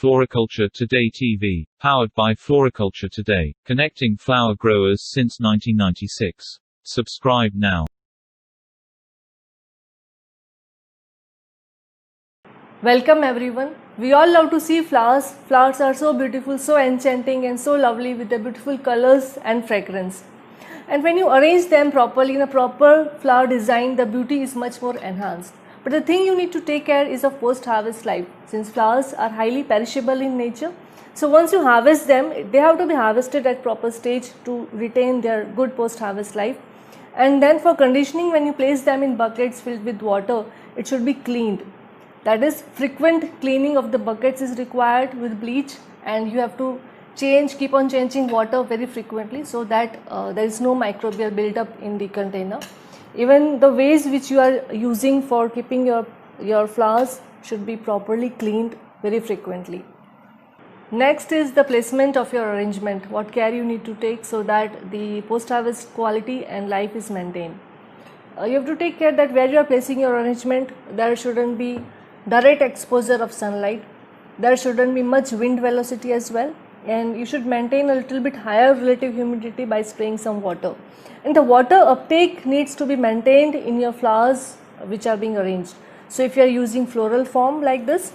Floriculture Today TV, powered by Floriculture Today, connecting flower growers since 1996. Subscribe now. Welcome everyone. We all love to see flowers. Flowers are so beautiful, so enchanting and so lovely with their beautiful colors and fragrance. And when you arrange them properly in a proper flower design, the beauty is much more enhanced. But the thing you need to take care is of post-harvest life, since flowers are highly perishable in nature. So once you harvest them, they have to be harvested at proper stage to retain their good post-harvest life. And then for conditioning, when you place them in buckets filled with water, it should be cleaned. That is, frequent cleaning of the buckets is required with bleach, and you have to keep on changing water very frequently so that there is no microbial buildup in the container. Even the vase which you are using for keeping your flowers should be properly cleaned very frequently. Next is the placement of your arrangement, what care you need to take so that the post-harvest quality and life is maintained. You have to take care that where you are placing your arrangement, there shouldn't be direct exposure of sunlight, there shouldn't be much wind velocity as well, and you should maintain a little bit higher relative humidity by spraying some water. And the water uptake needs to be maintained in your flowers which are being arranged. So if you are using floral form like this,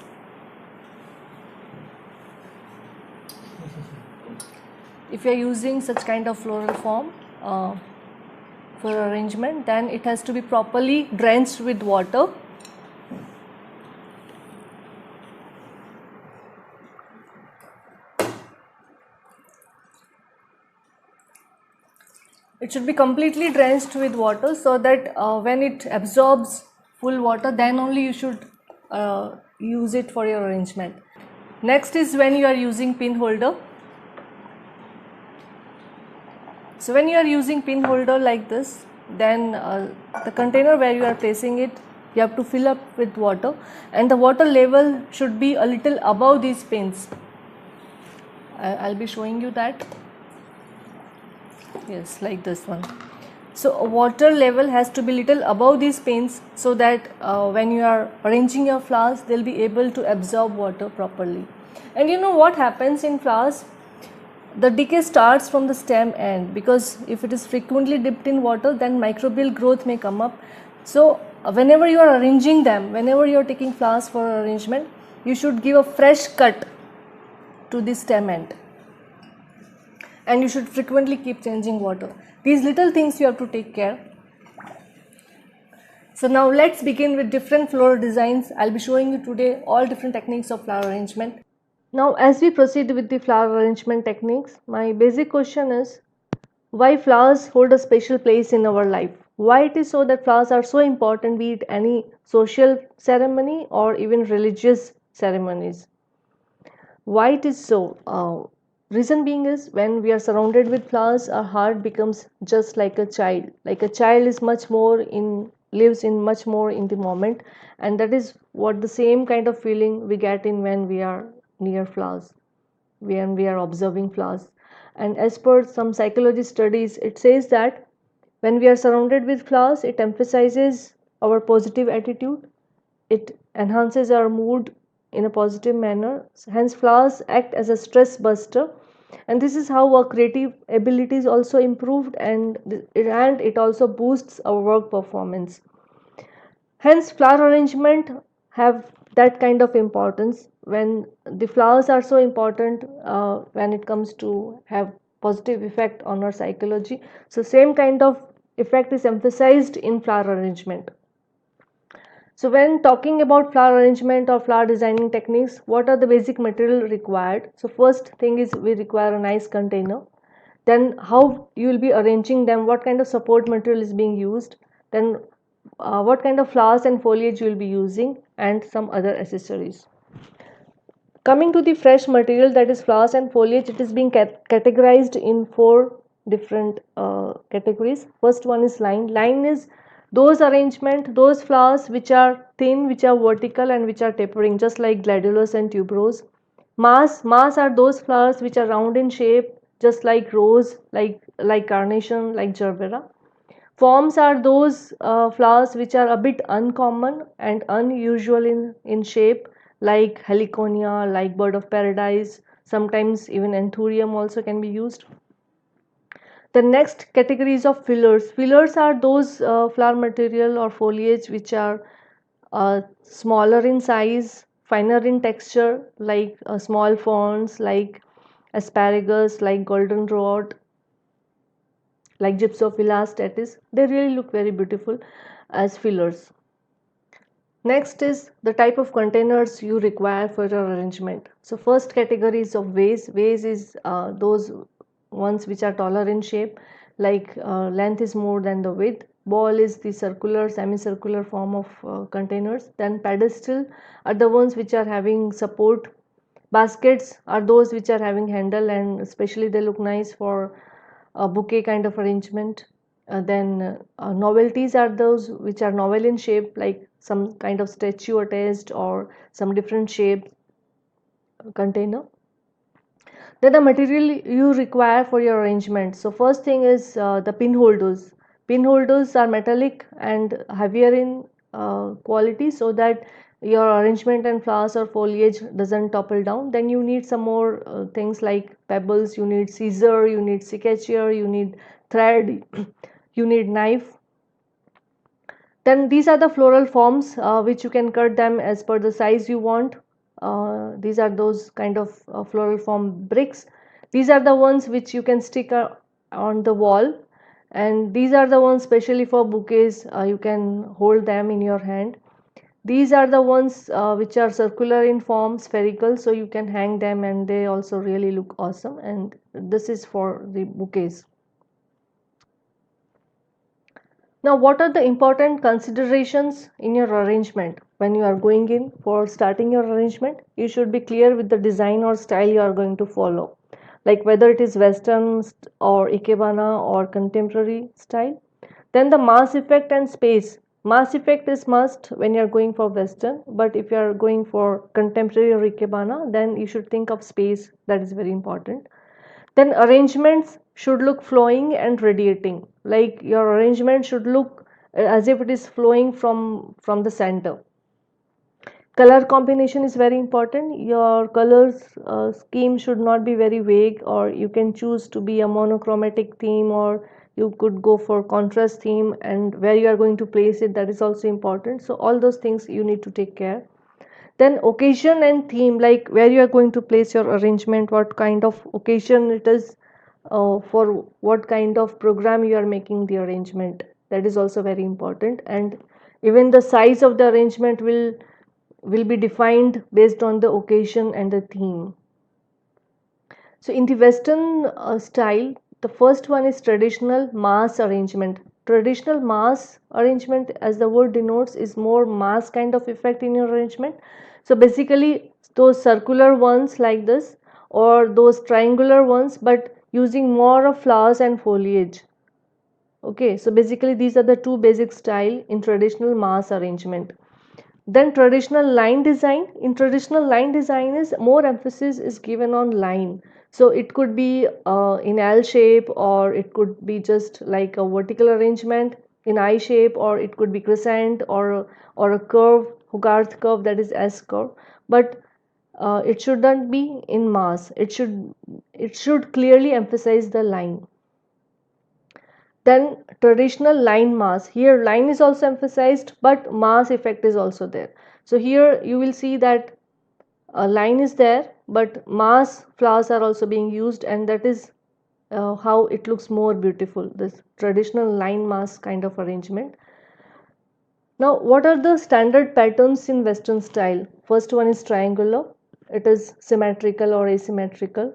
if you are using such kind of floral form for arrangement, then it has to be properly drenched with water. It should be completely drenched with water so that when it absorbs full water, then only you should use it for your arrangement. Next is when you are using pin holder. So when you are using pin holder like this, then the container where you are placing it, you have to fill up with water, and the water level should be a little above these pins. I'll be showing you that. Yes, like this one. So water level has to be little above these pins so that when you are arranging your flowers, they'll be able to absorb water properly. And you know what happens in flowers? The decay starts from the stem end, because if it is frequently dipped in water, then microbial growth may come up. So whenever you are arranging them, whenever you are taking flowers for arrangement, you should give a fresh cut to the stem end. And you should frequently keep changing water. These little things you have to take care. So now let's begin with different floral designs. I'll be showing you today all different techniques of flower arrangement. Now as we proceed with the flower arrangement techniques, my basic question is, why flowers hold a special place in our life? Why it is so that flowers are so important, be it any social ceremony or even religious ceremonies? Why it is so? Reason being is, when we are surrounded with flowers, our heart becomes just like a child. Like a child is lives in much more in the moment, and that is what the same kind of feeling we get in when we are near flowers, when we are observing flowers. And as per some psychology studies, it says that when we are surrounded with flowers, it emphasizes our positive attitude, it enhances our mood in a positive manner. Hence, flowers act as a stress buster, and this is how our creative abilities also improved, and it also boosts our work performance. Hence, flower arrangement have that kind of importance. When the flowers are so important when it comes to have positive effect on our psychology, so same kind of effect is emphasized in flower arrangement. So when talking about flower arrangement or flower designing techniques, what are the basic material required? So first thing is, we require a nice container. Then how you will be arranging them, what kind of support material is being used, then what kind of flowers and foliage you will be using, and some other accessories. Coming to the fresh material, that is flowers and foliage, it is being categorized in 4 different categories. First one is line. Line is those those flowers which are thin, which are vertical, and which are tapering, just like gladiolus and tuberose. Mass are those flowers which are round in shape, just like rose, like carnation, like gerbera. Forms are those flowers which are a bit uncommon and unusual in shape, like heliconia, like bird of paradise. Sometimes even anthurium also can be used. The next categories of fillers. Fillers are those flower material or foliage which are smaller in size, finer in texture, like small ferns, like asparagus, like goldenrod, like Gypsophila status. They really look very beautiful as fillers. Next is the type of containers you require for your arrangement. So first category is of vase. Vase is those ones which are taller in shape, like length is more than the width. Ball is the circular, semicircular form of containers. Then pedestal are the ones which are having support. Baskets are those which are having handle, and especially they look nice for a bouquet kind of arrangement. Then novelties are those which are novel in shape, like some kind of statue attached or some different shape container. Then the material you require for your arrangement. So first thing is the pin holders. Pin holders are metallic and heavier in quality, so that your arrangement and flowers or foliage doesn't topple down. Then you need some more things like pebbles, you need scissor, you need cicature, you need thread, you need knife. Then these are the floral forms which you can cut them as per the size you want. These are those kind of floral form bricks. These are the ones which you can stick on the wall, and these are the ones specially for bouquets. You can hold them in your hand. These are the ones which are circular in form, spherical, so you can hang them and they also really look awesome, and this is for the bouquets. Now, what are the important considerations in your arrangement? When you are going in for starting your arrangement, you should be clear with the design or style you are going to follow, like whether it is Western or Ikebana or contemporary style. Then the mass effect and space. Mass effect is must when you are going for Western, but if you are going for contemporary or Ikebana, then you should think of space. That is very important. Then arrangements should look flowing and radiating, like your arrangement should look as if it is flowing from the center. Color combination is very important. Your colors scheme should not be very vague, or you can choose to be a monochromatic theme, or you could go for contrast theme, and where you are going to place it, that is also important. So all those things you need to take care. Then occasion and theme, like where you are going to place your arrangement, what kind of occasion it is, for what kind of program you are making the arrangement, that is also very important. And even the size of the arrangement will be defined based on the occasion and the theme. So in the Western style, the first one is traditional mass arrangement. Traditional mass arrangement, as the word denotes, is more mass kind of effect in your arrangement. So basically those circular ones like this, or those triangular ones, but using more of flowers and foliage. Okay, so basically these are the two basic style in traditional mass arrangement. Then traditional line design. In traditional line design is more emphasis is given on line. So it could be in L shape, or it could be just like a vertical arrangement in I shape, or it could be crescent, or a curve, Hogarth curve, that is S curve. But it shouldn't be in mass. It should clearly emphasize the line. Then traditional line mass. Here line is also emphasized, but mass effect is also there. So here you will see that a line is there, but mass flowers are also being used, and that is how it looks more beautiful, this traditional line mass kind of arrangement. Now, what are the standard patterns in Western style? First one is triangular. It is symmetrical or asymmetrical.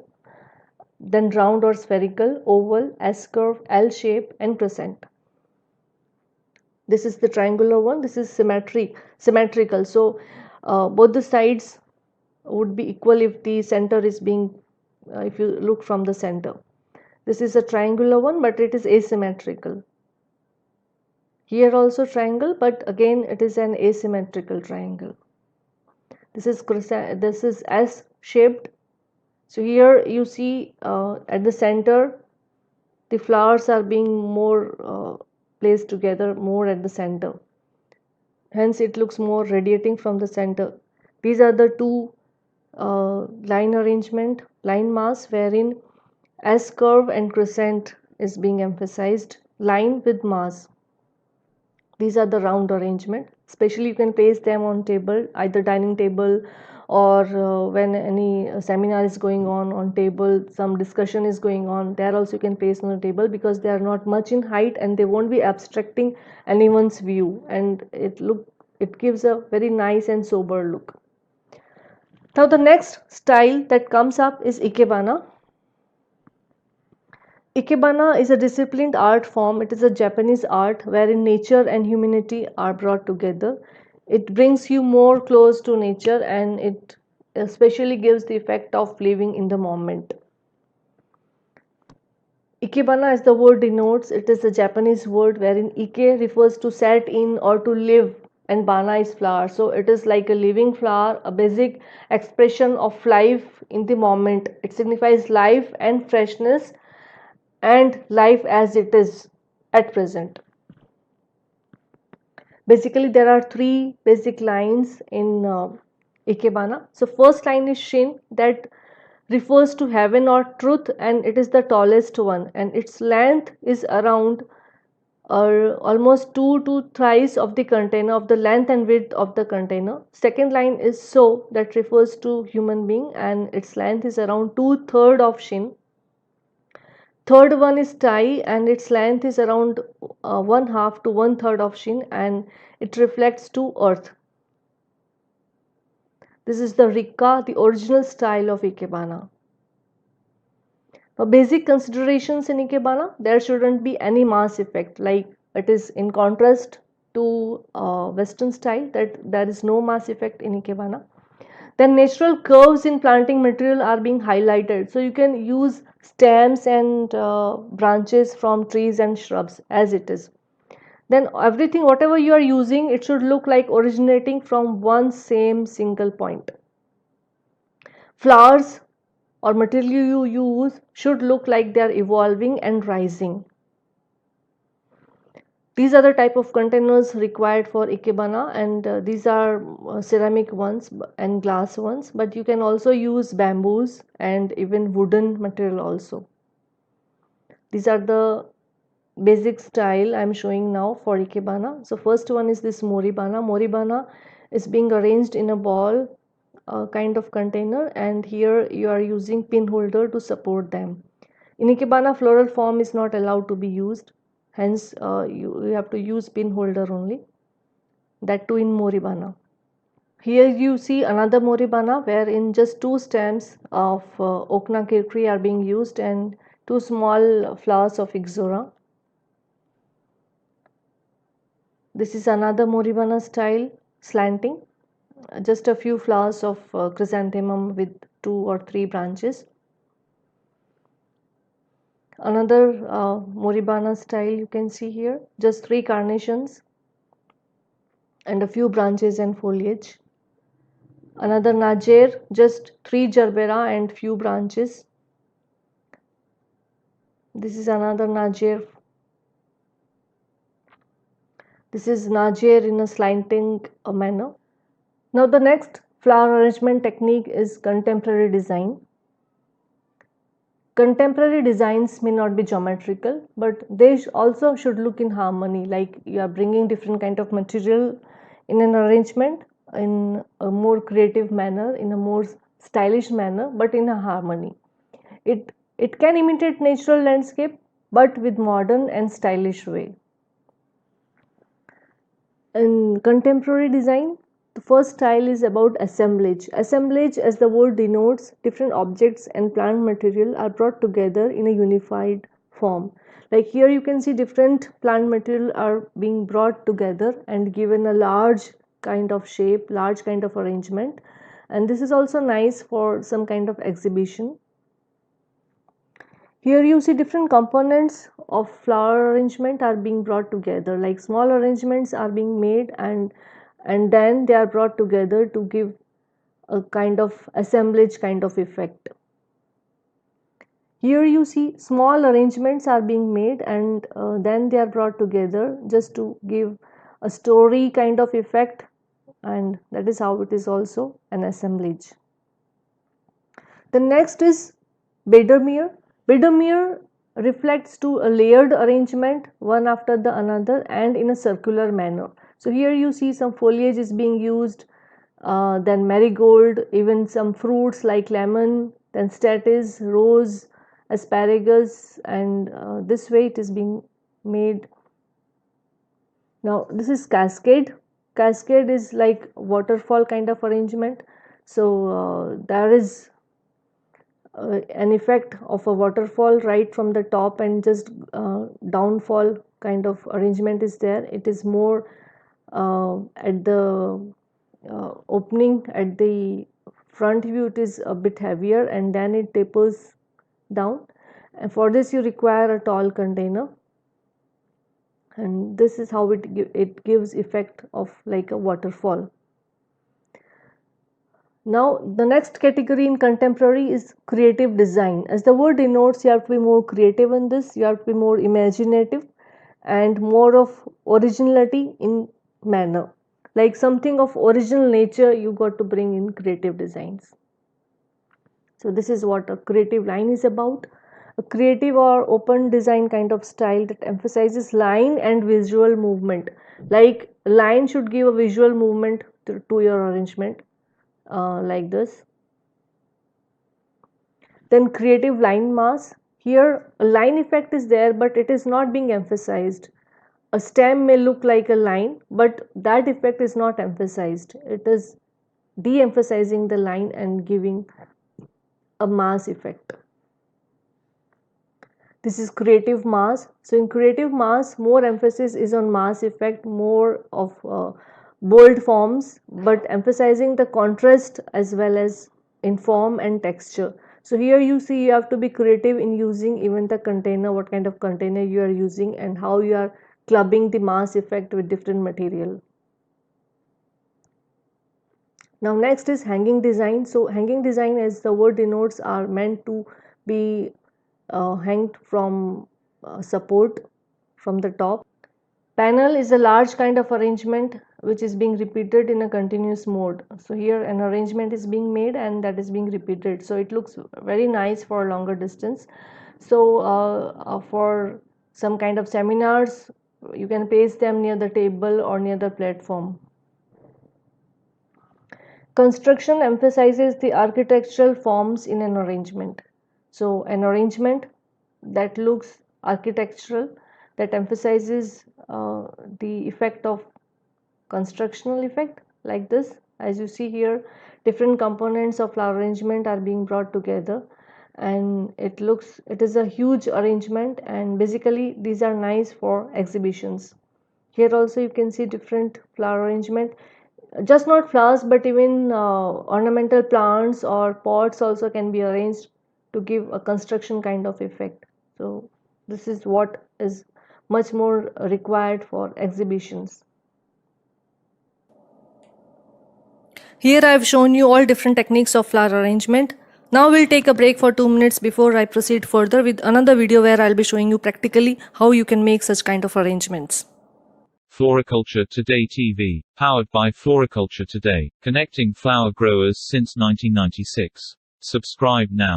Then round or spherical, oval, S curve, L shape, and crescent. This is the triangular one. This is symmetrical. So both the sides would be equal if the center is being, if you look from the center. This is a triangular one, but it is asymmetrical. Here also triangle, but again it is an asymmetrical triangle. This is S shaped. So here you see at the center the flowers are being more placed together, more at the center. Hence it looks more radiating from the center. These are the two line arrangement, line mass, wherein S curve and crescent is being emphasized, line with mass. These are the round arrangement. Especially you can place them on table, either dining table, or when any seminar is going on table, some discussion is going on, there also you can place on the table, because they are not much in height and they won't be abstracting anyone's view, and it gives a very nice and sober look. Now the next style that comes up is Ikebana. Ikebana is a disciplined art form. It is a Japanese art wherein nature and humanity are brought together. It brings you more close to nature, and it especially gives the effect of living in the moment. Ikebana, as the word denotes, it is a Japanese word wherein Ike refers to set in or to live, and Bana is flower. So it is like a living flower, a basic expression of life in the moment. It signifies life and freshness and life as it is at present. Basically, there are three basic lines in Ikebana. So first line is Shin, that refers to heaven or truth, and it is the tallest one, and its length is around almost 2 to 3 of the container, of the length and width of the container. Second line is So, that refers to human being, and its length is around 2/3 of Shin. Third one is Tai, and its length is around 1/2 to 1/3 of Shin, and it reflects to earth. This is the Rikka, the original style of Ikebana. Now, basic considerations in Ikebana, there shouldn't be any mass effect, like it is in contrast to Western style, that there is no mass effect in Ikebana. Then natural curves in planting material are being highlighted, so you can use stems and branches from trees and shrubs as it is. Then everything, whatever you are using, it should look like originating from one same single point. Flowers or material you use should look like they are evolving and rising. These are the type of containers required for Ikebana, and these are ceramic ones and glass ones, but you can also use bamboos and even wooden material also. These are the basic style I am showing now for Ikebana. So first one is this Moribana. Moribana is being arranged in a ball kind of container, and here you are using pin holder to support them. In Ikebana, floral form is not allowed to be used, hence you have to use pin holder only, that too in Moribana. Here you see another Moribana wherein just two stems of Okna tree are being used and two small flowers of Ixora. This is another Moribana style, slanting, just a few flowers of chrysanthemum with 2 or 3 branches. Another Moribana style you can see here, just 3 carnations and a few branches and foliage. Another Najer, just 3 gerbera and few branches. This is another Najer. This is Najer in a slanting manner. Now the next flower arrangement technique is contemporary design. Contemporary designs may not be geometrical, but they also should look in harmony, like you are bringing different kind of material in an arrangement in a more creative manner, in a more stylish manner, but in a harmony. It can imitate natural landscape, but with modern and stylish way. In contemporary design, the first style is about assemblage. Assemblage, as the word denotes, different objects and plant material are brought together in a unified form. Like here you can see different plant material are being brought together and given a large kind of shape, large kind of arrangement. And this is also nice for some kind of exhibition. Here you see different components of flower arrangement are being brought together, like small arrangements are being made, and then they are brought together to give a kind of assemblage kind of effect. Here you see small arrangements are being made, and then they are brought together just to give a story kind of effect and that is how it is also an assemblage. The next is Biedermeier. Biedermeier reflects to a layered arrangement one after the another and in a circular manner. So here you see some foliage is being used, then marigold, even some fruits like lemon, then statice, rose, asparagus, and this way it is being made. Now this is cascade. Cascade is like waterfall kind of arrangement. So there is an effect of a waterfall right from the top, and just downfall kind of arrangement is there. It is more at the opening at the front view, it is a bit heavier, and then it tapers down, and for this you require a tall container, and this is how it gives effect of like a waterfall. Now the next category in contemporary is creative design. As the word denotes, you have to be more creative in this, you have to be more imaginative and more of originality in manner, like something of original nature you got to bring in creative designs. So this is what a creative line is about. A creative or open design kind of style that emphasizes line and visual movement. Like line should give a visual movement to your arrangement, like this. Then creative line mass. Here a line effect is there, but it is not being emphasized. A stem may look like a line, but that effect is not emphasized. It is de-emphasizing the line and giving a mass effect. This is creative mass. So in creative mass, more emphasis is on mass effect, more of bold forms, but emphasizing the contrast as well as in form and texture. So here you see you have to be creative in using even the container, what kind of container you are using and how you are clubbing the mass effect with different material. Now next is hanging design. So hanging design, as the word denotes, are meant to be hanged from support from the top. Panel is a large kind of arrangement which is being repeated in a continuous mode. So here an arrangement is being made and that is being repeated. So it looks very nice for a longer distance. So for some kind of seminars, you can paste them near the table or near the platform. Construction emphasizes the architectural forms in an arrangement. So an arrangement that looks architectural, that emphasizes the effect of constructional effect, like this. As you see here, different components of flower arrangement are being brought together, and it is a huge arrangement, and basically these are nice for exhibitions. Here also you can see different flower arrangement, just not flowers but even ornamental plants or pots also can be arranged to give a construction kind of effect. So this is what is much more required for exhibitions. Here I have shown you all different techniques of flower arrangement. Now we'll take a break for 2 minutes before I proceed further with another video where I'll be showing you practically how you can make such kind of arrangements. Floriculture Today TV, powered by Floriculture Today, connecting flower growers since 1996. Subscribe now.